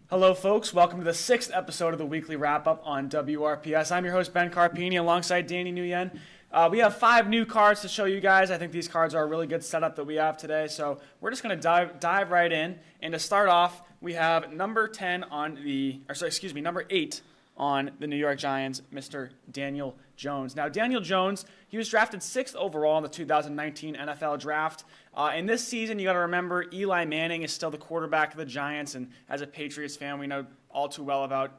Hello, folks. Welcome to the sixth episode of the weekly wrap-up on WRPS. I'm your host, Ben Carpine, alongside Danny Nguyen. We have 5 new cards to show you guys. I think these cards are a really good setup that we have today, so we're just going to dive right in. And to start off, we have number 8 on the New York Giants, Mr. Daniel Jones. Now, Daniel Jones, he was drafted 6th overall in the 2019 NFL Draft. In this season, you got to remember, Eli Manning is still the quarterback of the Giants, and as a Patriots fan, we know all too well about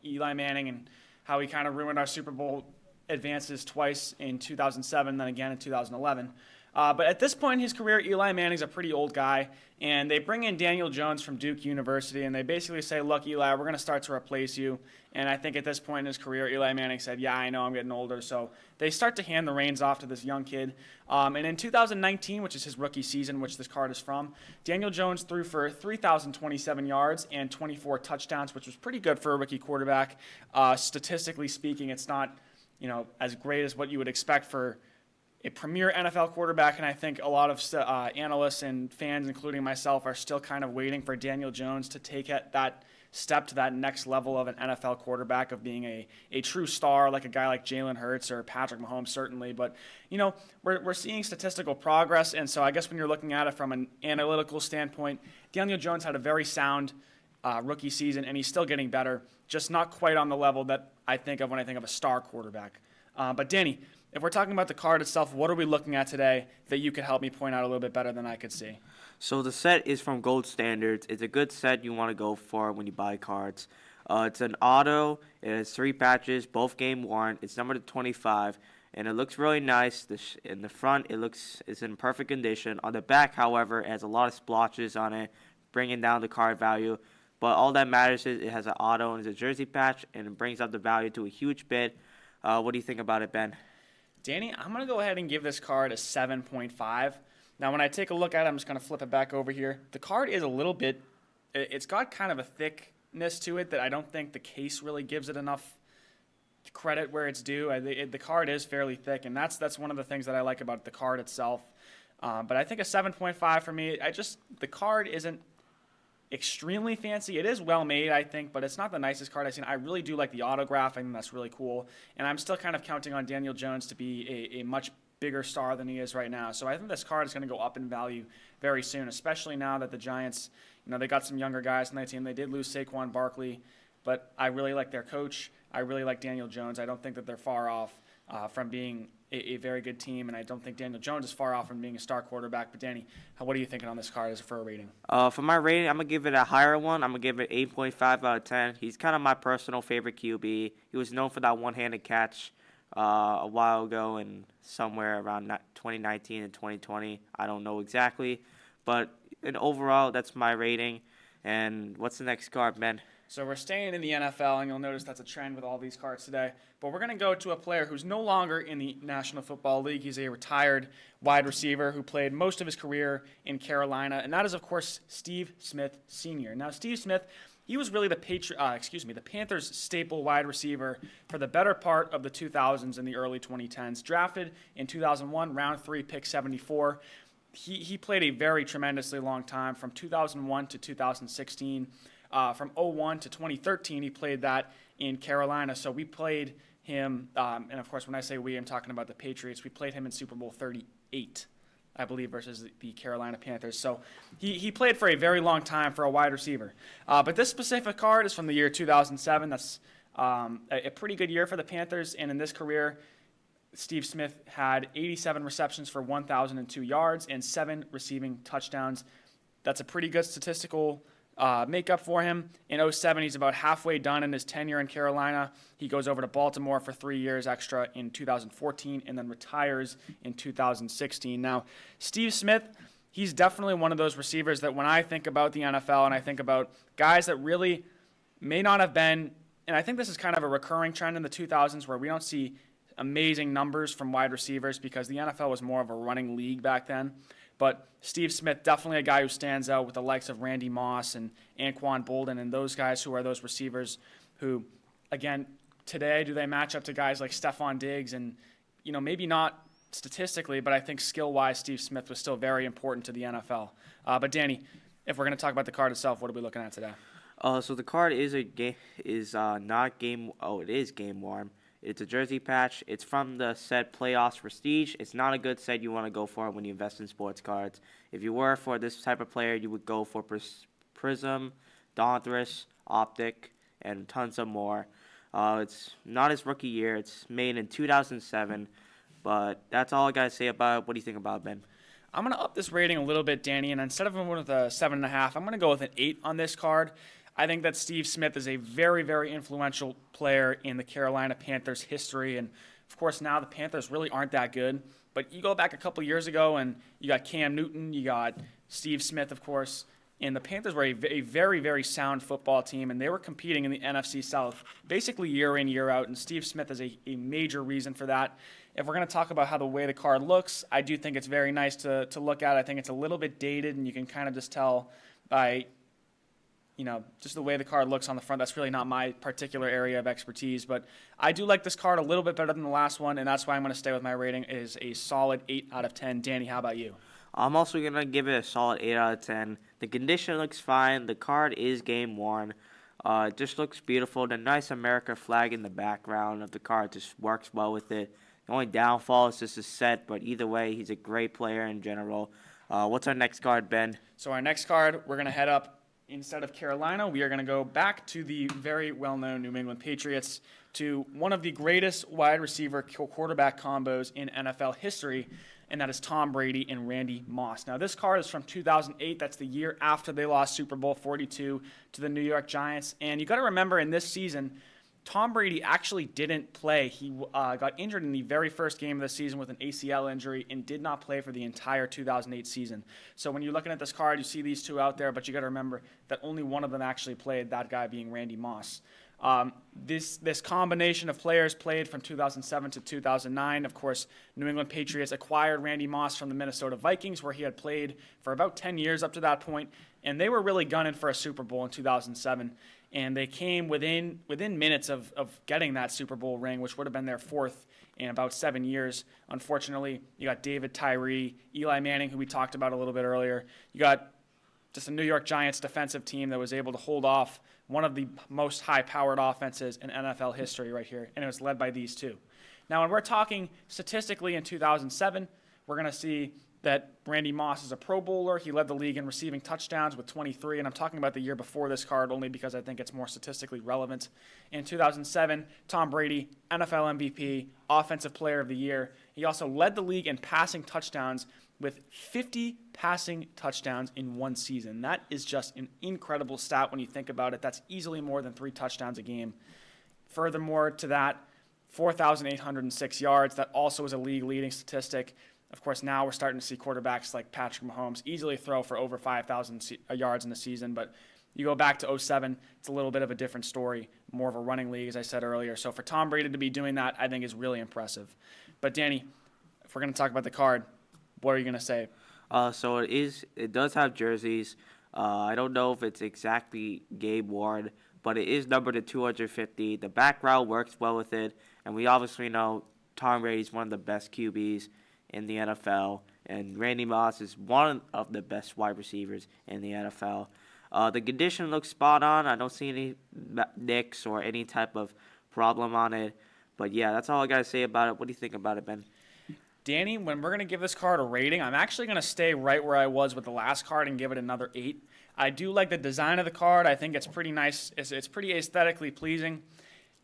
Eli Manning and how he kind of ruined our Super Bowl advances twice in 2007, then again in 2011. But at this point in his career, Eli Manning's a pretty old guy, and they bring in Daniel Jones from Duke University, and they basically say, look, Eli, we're going to start to replace you. And I think at this point in his career, Eli Manning said, yeah, I know I'm getting older. So they start to hand the reins off to this young kid. And in 2019, which is his rookie season, which this card is from, Daniel Jones threw for 3,027 yards and 24 touchdowns, which was pretty good for a rookie quarterback. Statistically speaking, it's not as great as what you would expect for a premier NFL quarterback, and I think a lot of analysts and fans, including myself, are still kind of waiting for Daniel Jones to take that step to that next level of an NFL quarterback, of being a true star, like a guy like Jalen Hurts or Patrick Mahomes, certainly. But, we're seeing statistical progress, and so I guess when you're looking at it from an analytical standpoint, Daniel Jones had a very sound rookie season, and he's still getting better, just not quite on the level that I think of when I think of a star quarterback. But Danny, if we're talking about the card itself, what are we looking at today that you could help me point out a little bit better than I could see? So the set is from Gold Standards. It's a good set you want to go for when you buy cards. It's an auto. It has 3 patches, both game worn. It's numbered to 25, and it looks really nice. In the front, it's in perfect condition. On the back, however, it has a lot of splotches on it, bringing down the card value. But all that matters is it has an auto and it's a jersey patch, and it brings up the value to a huge bit. What do you think about it, Ben? Danny, I'm going to go ahead and give this card a 7.5. Now, when I take a look at it, I'm just going to flip it back over here. The card is a little bit, it's got kind of a thickness to it that I don't think the case really gives it enough credit where it's due. The card is fairly thick, and that's one of the things that I like about the card itself. But I think a 7.5 for me, the card isn't extremely fancy. It is well made, I think, but it's not the nicest card I've seen. I really do like the autograph. I think that's really cool. And I'm still kind of counting on Daniel Jones to be a much bigger star than he is right now. So I think this card is going to go up in value very soon, especially now that the Giants, they got some younger guys on their team. They did lose Saquon Barkley, but I really like their coach. I really like Daniel Jones. I don't think that they're far off from being a very good team, and I don't think Daniel Jones is far off from being a star quarterback. But Danny, what are you thinking on this card as for a rating? For my rating, I'm going to give it a higher one. I'm going to give it 8.5 out of 10. He's kind of my personal favorite QB. He was known for that one-handed catch a while ago, and somewhere around 2019 and 2020. I don't know exactly. But overall, that's my rating. And what's the next card, Ben? So we're staying in the NFL, and you'll notice that's a trend with all these cards today. But we're going to go to a player who's no longer in the National Football League. He's a retired wide receiver who played most of his career in Carolina, and that is, of course, Steve Smith Sr. Now, Steve Smith, he was really the Panthers' staple wide receiver for the better part of the 2000s and the early 2010s. Drafted in 2001, round 3, pick 74. He played a very tremendously long time, from 2001 to 2016. From 2001 to 2013, he played that in Carolina. So we played him, and of course, when I say we, I'm talking about the Patriots. We played him in Super Bowl 38, I believe, versus the Carolina Panthers. So he played for a very long time for a wide receiver. But this specific card is from the year 2007. That's a pretty good year for the Panthers. And in this career, Steve Smith had 87 receptions for 1,002 yards and 7 receiving touchdowns. That's a pretty good statistical makeup for him. In 2007, he's about halfway done in his tenure in Carolina. He goes over to Baltimore for 3 years extra in 2014 and then retires in 2016. Now, Steve Smith, he's definitely one of those receivers that when I think about the NFL and I think about guys that really may not have been, and I think this is kind of a recurring trend in the 2000s where we don't see amazing numbers from wide receivers because the NFL was more of a running league back then. But Steve Smith, definitely a guy who stands out with the likes of Randy Moss and Anquan Boldin and those guys who are those receivers who, again, today do they match up to guys like Stephon Diggs and, maybe not statistically, but I think skill-wise Steve Smith was still very important to the NFL. But Danny, if we're going to talk about the card itself, what are we looking at today? So the card is not game. Oh, it is game worn. It's a jersey patch. It's from the set Playoffs Prestige. It's not a good set you want to go for when you invest in sports cards. If you were for this type of player, you would go for Prism, Donruss, Optic, and tons of more. It's not his rookie year. It's made in 2007. But that's all I gotta say about it. What do you think about it, Ben? I'm going to up this rating a little bit, Danny, and instead of going with a 7.5, I'm going to go with an 8 on this card. I think that Steve Smith is a very, very influential player in the Carolina Panthers' history, and of course now the Panthers really aren't that good. But you go back a couple years ago, and you got Cam Newton, you got Steve Smith, of course, and the Panthers were a very, very sound football team, and they were competing in the NFC South basically year in, year out, and Steve Smith is a major reason for that. If we're going to talk about how the way the card looks, I do think it's very nice to look at. I think it's a little bit dated, and you can kind of just tell by, just the way the card looks on the front. That's really not my particular area of expertise, but I do like this card a little bit better than the last one, and that's why I'm going to stay with my rating is a solid 8 out of 10. Danny, how about you? I'm also going to give it a solid 8 out of 10. The condition looks fine. The card is game worn. It just looks beautiful. The nice America flag in the background of the card just works well with it. The only downfall is just a set, but either way, he's a great player in general. What's our next card, Ben? So our next card, we're going to head up. Instead of Carolina, we are going to go back to the very well-known New England Patriots, to one of the greatest wide receiver quarterback combos in NFL history, and that is Tom Brady and Randy Moss. Now, this card is from 2008. That's the year after they lost Super Bowl 42 to the New York Giants. And you got to remember, in this season, Tom Brady actually didn't play. He got injured in the very first game of the season with an ACL injury and did not play for the entire 2008 season. So when you're looking at this card, you see these two out there, but you got to remember that only one of them actually played, that guy being Randy Moss. This combination of players played from 2007 to 2009. Of course, New England Patriots acquired Randy Moss from the Minnesota Vikings, where he had played for about 10 years up to that point, and they were really gunning for a Super Bowl in 2007. And they came within minutes of getting that Super Bowl ring, which would have been their fourth in about 7 years. Unfortunately, you got David Tyree, Eli Manning, who we talked about a little bit earlier. You got just a New York Giants defensive team that was able to hold off one of the most high-powered offenses in NFL history right here, and it was led by these two. Now, when we're talking statistically in 2007, we're going to see that Randy Moss is a Pro Bowler. He led the league in receiving touchdowns with 23, and I'm talking about the year before this card only because I think it's more statistically relevant. In 2007, Tom Brady, NFL MVP, Offensive Player of the Year. He also led the league in passing touchdowns with 50 passing touchdowns in one season. That is just an incredible stat when you think about it. That's easily more than 3 touchdowns a game. Furthermore to that, 4,806 yards. That also is a league-leading statistic. Of course, now we're starting to see quarterbacks like Patrick Mahomes easily throw for over 5,000 yards in a season. But you go back to 2007, it's a little bit of a different story, more of a running league, as I said earlier. So for Tom Brady to be doing that, I think is really impressive. But Danny, if we're going to talk about the card, what are you going to say? So it does have jerseys. I don't know if it's exactly game worn, but it is numbered to 250. The background works well with it, and we obviously know Tom Brady's one of the best QBs in the NFL, and Randy Moss is one of the best wide receivers in the NFL. The condition looks spot on. I don't see any nicks or any type of problem on it. But yeah, that's all I got to say about it. What do you think about it, Ben? Danny, when we're going to give this card a rating, I'm actually going to stay right where I was with the last card and give it another 8. I do like the design of the card. I think it's pretty nice. It's pretty aesthetically pleasing.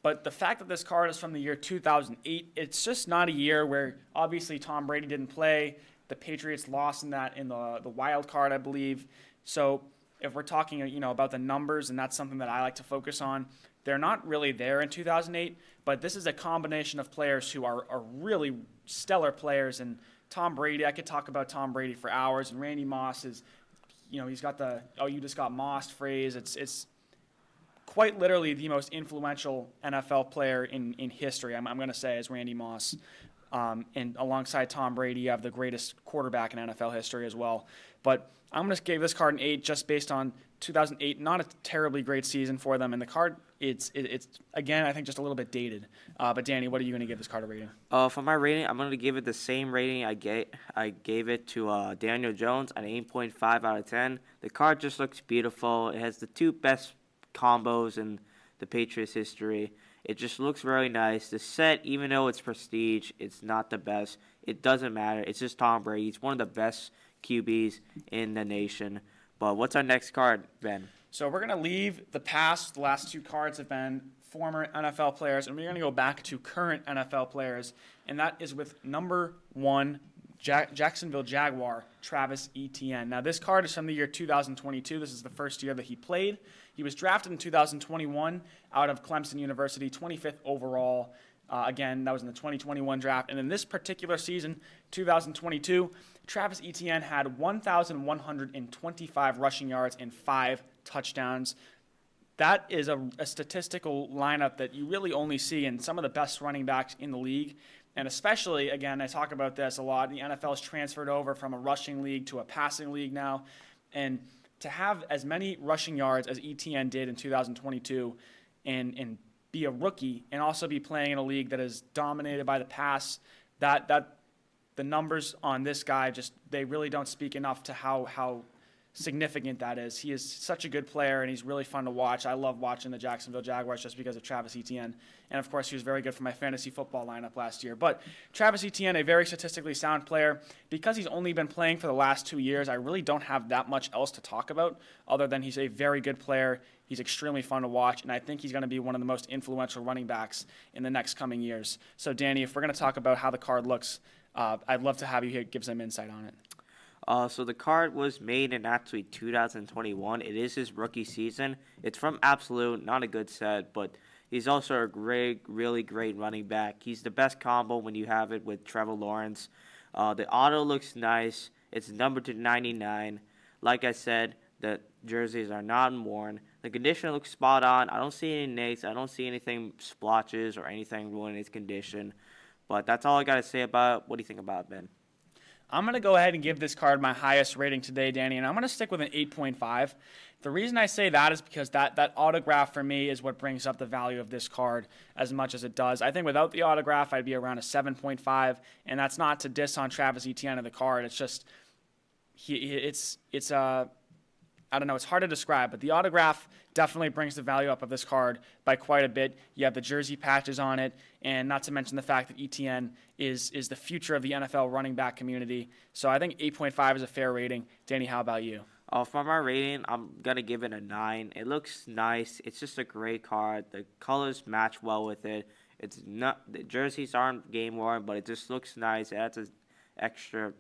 But the fact that this card is from the year 2008, it's just not a year where obviously Tom Brady didn't play. The Patriots lost in the wild card, I believe. So if we're talking, about the numbers, and that's something that I like to focus on, they're not really there in 2008. But this is a combination of players who are really stellar players. And Tom Brady, I could talk about Tom Brady for hours. And Randy Moss is, he's got the "oh, you just got mossed" phrase. It's quite literally the most influential NFL player in history, I'm going to say, is Randy Moss. And alongside Tom Brady, you have the greatest quarterback in NFL history as well. But I'm going to give this card an 8 just based on 2008. Not a terribly great season for them. And the card, it's again, I think just a little bit dated. But Danny, what are you going to give this card a rating? For my rating, I'm going to give it the same rating I gave it to Daniel Jones, an 8.5 out of 10. The card just looks beautiful. It has the two best combos in the Patriots history. It just looks really nice. The set, even though it's prestige, it's not the best. It doesn't matter. It's just Tom Brady. He's one of the best QBs in the nation. But what's our next card, Ben? So we're going to leave the past. The last two cards have been former NFL players, and we're going to go back to current NFL players, and that is with number 1, Jacksonville Jaguar, Travis Etienne. Now, this card is from the year 2022. This is the first year that he played. He was drafted in 2021 out of Clemson University, 25th overall. Again, that was in the 2021 draft. And in this particular season, 2022, Travis Etienne had 1,125 rushing yards and 5 touchdowns. That is a statistical lineup that you really only see in some of the best running backs in the league. And especially, again, I talk about this a lot, the NFL has transferred over from a rushing league to a passing league now. And to have as many rushing yards as Etienne did in 2022 and be a rookie and also be playing in a league that is dominated by the pass, that the numbers on this guy they really don't speak enough to how significant that is. He is such a good player, and he's really fun to watch. I love watching the Jacksonville Jaguars just because of Travis Etienne. And, of course, he was very good for my fantasy football lineup last year. But Travis Etienne, a very statistically sound player. Because he's only been playing for the last 2 years, I really don't have that much else to talk about other than he's a very good player. He's extremely fun to watch, and I think he's going to be one of the most influential running backs in the next coming years. So, Danny, if we're going to talk about how the card looks, I'd love to have you here give some insight on it. So the card was made in actually 2021. It is his rookie season. It's from Absolute, not a good set, but he's also a really great running back. He's the best combo when you have it with Trevor Lawrence. The auto looks nice. It's numbered to 99. Like I said, the jerseys are not worn. The condition looks spot on. I don't see any nicks. I don't see anything splotches or anything ruining its condition. But that's all I got to say about it. What do you think about it, Ben? I'm going to go ahead and give this card my highest rating today, Danny, and I'm going to stick with an 8.5. The reason I say that is because that autograph for me is what brings up the value of this card as much as it does. I think without the autograph, I'd be around a 7.5, and that's not to diss on Travis Etienne of the card. It's just, I don't know, it's hard to describe, but the autograph definitely brings the value up of this card by quite a bit. You have the jersey patches on it, and not to mention the fact that Etienne is the future of the NFL running back community. So I think 8.5 is a fair rating. Danny, how about you? For my rating, I'm going to give it a 9. It looks nice. It's just a great card. The colors match well with it. It's not, the jerseys aren't game worn, but it just looks nice. It adds an extra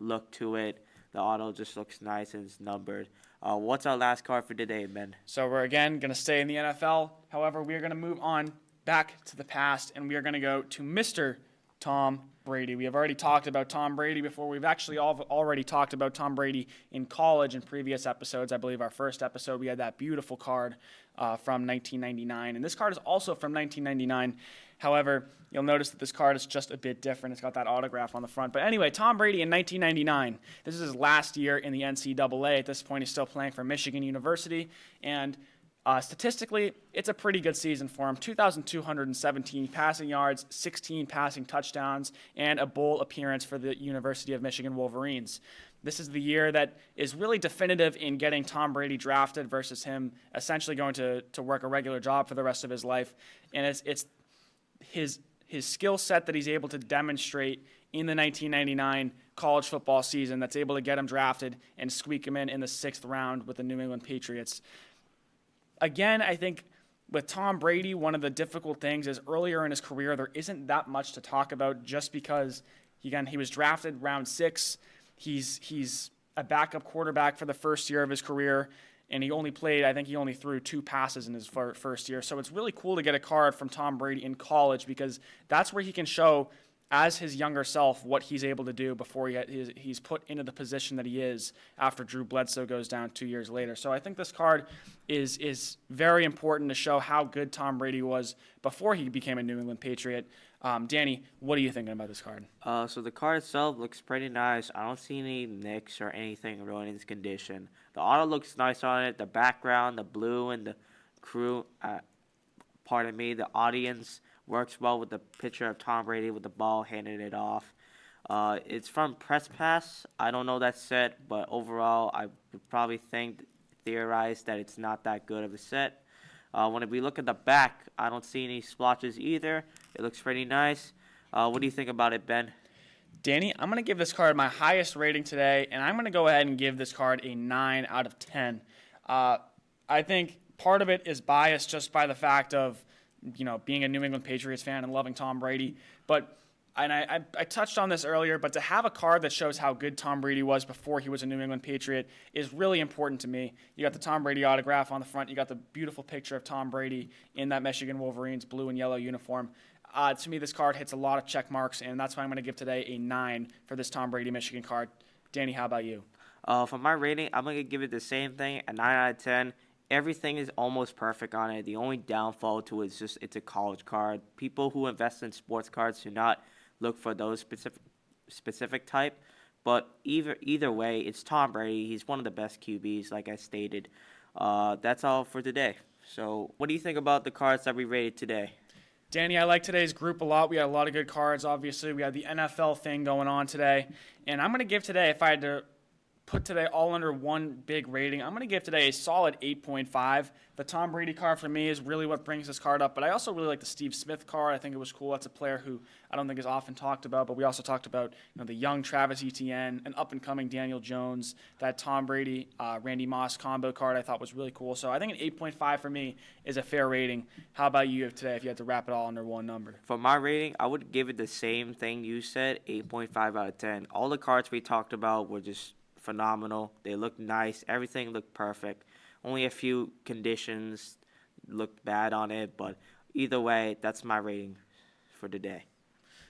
look to it. The auto just looks nice and it's numbered. What's our last card for today, Ben? So we're again going to stay in the NFL. However, we are going to move on back to the past, and we are going to go to Mr. Tom Brady. We have already talked about Tom Brady before. We've actually already talked about Tom Brady in college in previous episodes. I believe our first episode, we had that beautiful card from 1999. And this card is also from 1999. However, you'll notice that this card is just a bit different. It's got that autograph on the front. But anyway, Tom Brady in 1999. This is his last year in the NCAA. At this point, he's still playing for Michigan University. And statistically, it's a pretty good season for him. 2,217 passing yards, 16 passing touchdowns, and a bowl appearance for the University of Michigan Wolverines. This is the year that is really definitive in getting Tom Brady drafted versus him essentially going to work a regular job for the rest of his life. And it's his skill set that he's able to demonstrate in the 1999 college football season that's able to get him drafted and squeak him in the 6th round with the New England Patriots. Again, I think with Tom Brady, one of the difficult things is earlier in his career, there isn't that much to talk about just because, again, he was drafted round 6. He's a backup quarterback for the first year of his career, and he only threw 2 passes in his first year. So it's really cool to get a card from Tom Brady in college because that's where he can show as his younger self what he's able to do before he's put into the position that he is after Drew Bledsoe goes down 2 years later. So I think this card is very important to show how good Tom Brady was before he became a New England Patriot. Danny, what are you thinking about this card? So the card itself looks pretty nice. I don't see any nicks or anything ruining its condition. The auto looks nice on it. The background, the blue, and the crew, the audience works well with the picture of Tom Brady with the ball handing it off. It's from Press Pass. I don't know that set, but overall, I would probably theorize that it's not that good of a set. When we look at the back, I don't see any splotches either. It looks pretty nice. What do you think about it, Ben? Danny, I'm going to give this card my highest rating today, and I'm going to go ahead and give this card a 9 out of 10. I think part of it is biased just by the fact of, being a New England Patriots fan and loving Tom Brady. I touched on this earlier, but to have a card that shows how good Tom Brady was before he was a New England Patriot is really important to me. You got the Tom Brady autograph on the front. You got the beautiful picture of Tom Brady in that Michigan Wolverines blue and yellow uniform. To me, this card hits a lot of check marks, and that's why I'm going to give today a 9 for this Tom Brady Michigan card. Danny, how about you? For my rating, I'm going to give it the same thing, a 9 out of 10. Everything is almost perfect on it. The only downfall to it is just it's a college card. People who invest in sports cards do not look for those specific type. But either way, it's Tom Brady. He's one of the best QBs, like I stated. That's all for today. So what do you think about the cards that we rated today? Danny, I like today's group a lot. We had a lot of good cards, obviously. We had the NFL thing going on today. And I'm going to give today, if I had to put today all under one big rating, I'm going to give today a solid 8.5. The Tom Brady card for me is really what brings this card up. But I also really like the Steve Smith card. I think it was cool. That's a player who I don't think is often talked about. But we also talked about the young Travis Etienne, an up-and-coming Daniel Jones. That Tom Brady, Randy Moss combo card I thought was really cool. So I think an 8.5 for me is a fair rating. How about you today if you had to wrap it all under one number? For my rating, I would give it the same thing you said, 8.5 out of 10. All the cards we talked about were just phenomenal. They looked nice. Everything looked perfect. Only a few conditions looked bad on it, but either way, that's my rating for today.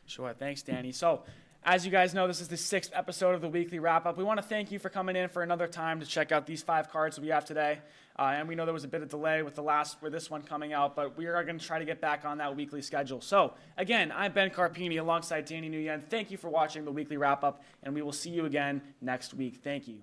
Sure. Thanks, Danny. So, as you guys know, this is the 6th episode of the weekly wrap-up. We want to thank you for coming in for another time to check out these 5 cards that we have today. And we know there was a bit of delay with this one coming out, but we are going to try to get back on that weekly schedule. So, again, I'm Ben Carpine alongside Danny Nguyen. Thank you for watching the weekly wrap-up, and we will see you again next week. Thank you.